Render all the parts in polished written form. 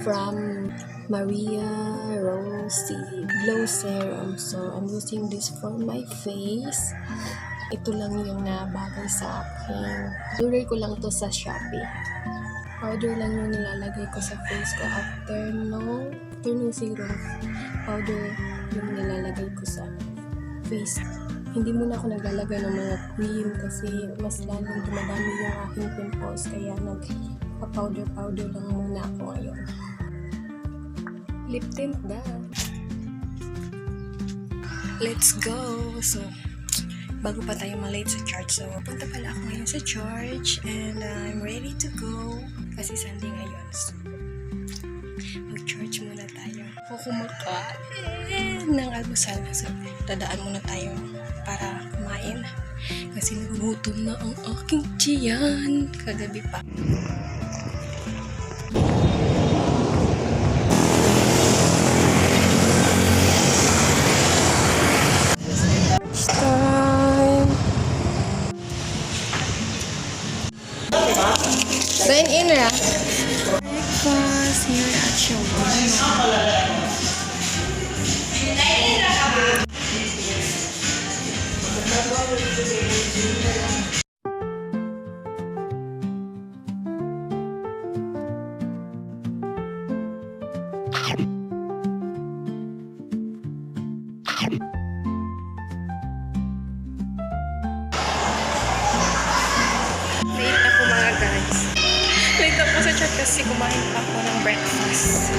from Maria Rossi Glow Serum. So, I'm using this for my face. Ito lang yung nabagay sa akin. Order ko lang to sa Shopee. Powder lang yung nilalagay ko sa face ko after nung serum. Powder yung nilalagay ko sa face. Hindi muna ako naglalagay ng mga cream kasi mas lalong dumadami yung aking pimples. Kaya nagpa-powder lang muna ako ngayon. Lip tint na. Let's go! So, bago pa tayo malate sa church. So, punta pala ako ngayon sa church and I'm ready to go kasi Sunday ngayon. So, mag-church muna tayo. Kumakain ng almusal. So, dadaan muna tayo para kumain kasi nagugutom na ang aking tiyan kagabi pa. Dine in ra. Breakfast here at Shawarma. Late ako mga guys. Late ako sa chat kasi kumain pa ako ng breakfast.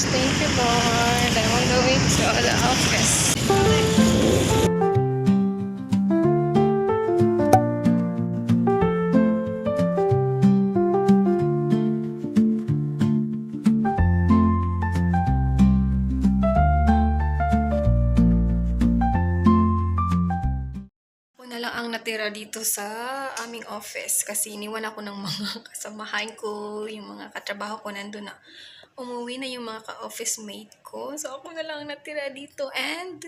Thank you, Lord. I want to go into the office. Ako na lang ang natira dito sa aming office kasi iniwan ako ng mga kasamahan ko, yung mga katrabaho ko nandun na. Umuwi na yung mga ka-office mate ko. So, ako na lang natira dito. And,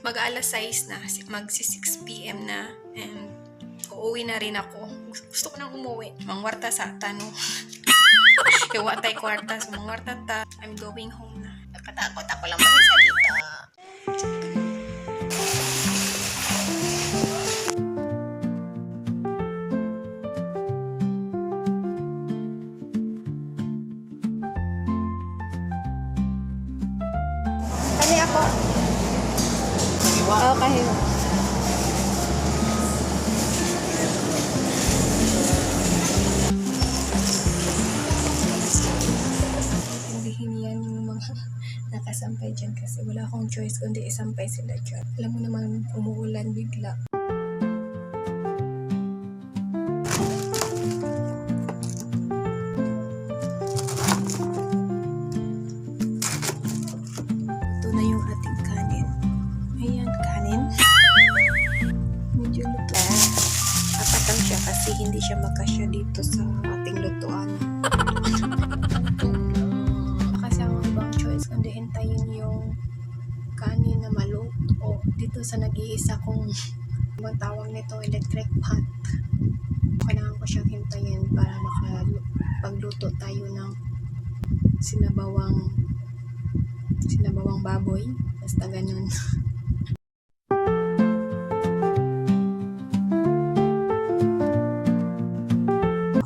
mag-alas 6 na. Magsi 6 p.m. na. And, uuwi na rin ako. Gusto ko nang umuwi. Mangwarta sa tanong. Iwa tayo kwarta. So, mangwarta ta. I'm going home na. Nakatakot ako lang mag-isa dito. Ako. Oo, kahit. Intindihin yan yung mga nakasampay dyan kasi wala akong choice kundi isampay sila dyan. Alam mo naman, umuulan bigla. Kasi hindi siya makasya dito sa ating lutuan. Kasi ang ibang choice kundi hintayin yung kanin na maluto dito sa nag-iisa kong ibang tawag nito electric pot. Kailangan ko siyang hintayin para makapagluto tayo ng sinabawang baboy. Basta ganun.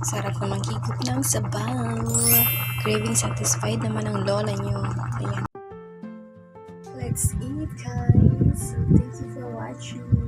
Sarap na maghigop ng sabaw. Craving satisfied naman ang lola nyo. Ayan. Let's eat, guys. Thank you for watching.